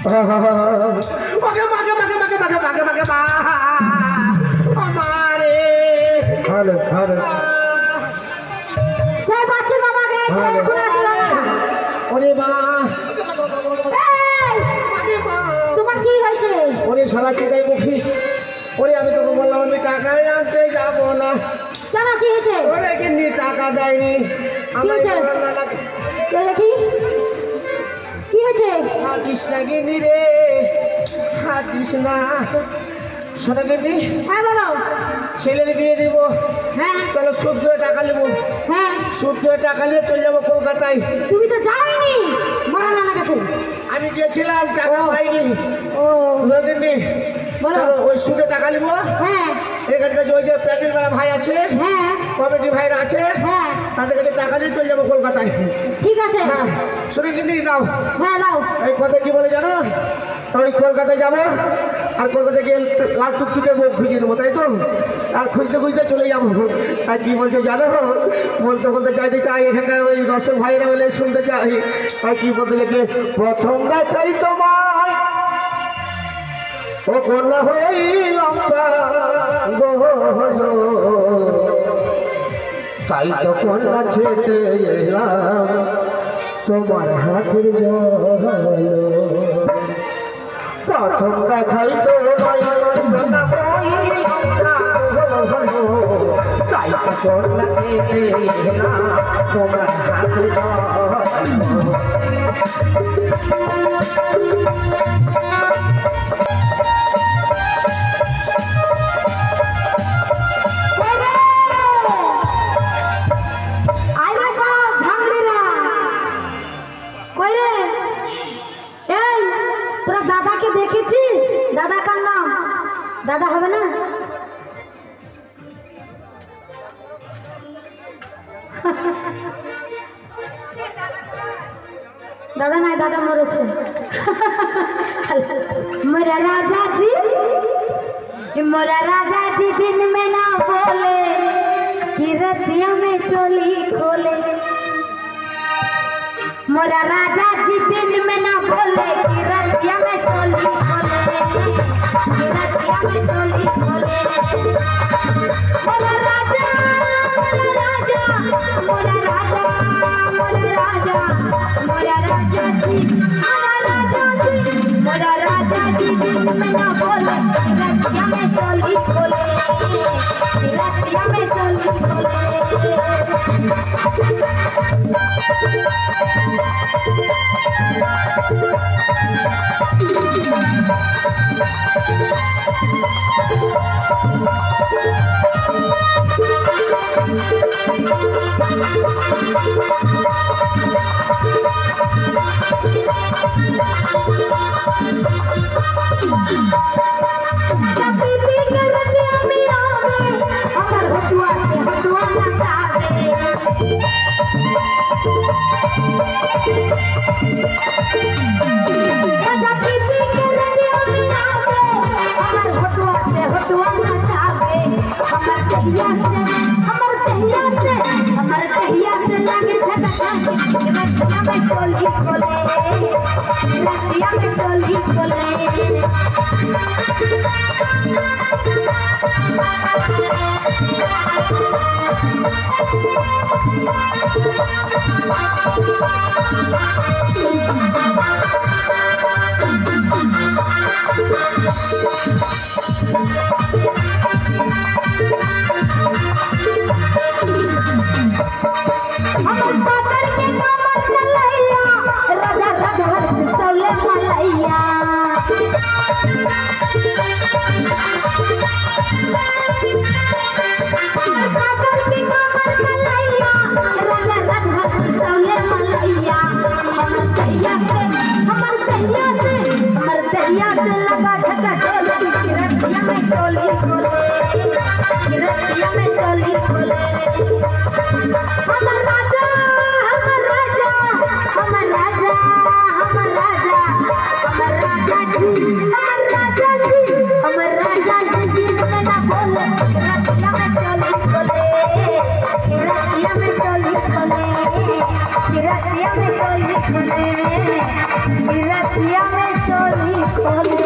ওকে মাকে মাকে মাকে মাকে মাকে মাকে মা আমারে ভালো ভালো সেই বাচ্চার বাবা গেছে এখন আসবে না। ওরে মা এই তোমার কি হয়েছে? ওরে শালা চিতাই মুখী ওরে আমি তোকে বললাম আমি টাকা আনতে যাবো না কেন কি হয়েছে? ওরে কিন্তু টাকা দেয়নি কি হয়েছে? দেখি কি হয়েছে? হাতিস না গিনি রে হাতিস না শোনা গিনি হ্যাঁ বলো। ছেলের বিয়ে দিব হ্যাঁ চলো সুদ করে টাকা নেবো হ্যাঁ সুদ করে টাকা নিয়ে চলে যাবো কলকাতায় তুমি তো যাওনি মারা নানা কাছে। আমি গিয়েছিলাম টাকা পাইনি ও গিনি বলো। চলো ওই সুদে টাকা নেবো হ্যাঁ এখানকার ওই যে প্যাটেল বেলা ভাই আছে হ্যাঁ কমিটি ভাইরা আছে হ্যাঁ তাদের কাছে টাকা নিয়ে চলে যাবো কলকাতায় ঠিক আছে। হ্যাঁ শুনে কিন্তু দাও হ্যাঁ দাও। এই কথা কি বলে জানো ওই কলকাতায় যাবো আর কলকাতায় গিয়ে লাল টুকটুকে মুখ খুঁজিয়ে নেবো তাই তো আর খুঁজতে খুঁজতে চলে যাবো আর কি বলছে জানো বলতে বলতে চাইতে চাই এখানকার ওই দর্শক ভাইরা বলে শুনতে চাই আর কি বলতে গেছে প্রথম দেখাই তোমার ও কন্যা হইলাম তাই তো কন্যা খেতে এলাম তোমার হাতের জল প্রথম দেখাই তো তাই তো কন্যা খেতে এলাম তোমার হাতের জল দাদাকে দেখেছিস? দাদা কার নাম? দাদা হবে না? दादा नहीं दादा मरे छे मेरा राजा जी दिन में ना बोले कि रतिया में चोली खोले मोरा राजा जी दिन में ना बोले कि रतिया में चोली खोले कि रतिया में चोली खोले मोरा राजा मोरा राजा मोरा राजा मोरा राजा मोरा राजा जी मोरा राजा जी दिन में ना बोले कि रतिया में चोली खोले कि रतिया में चोली खोले रतिया में चोली बोले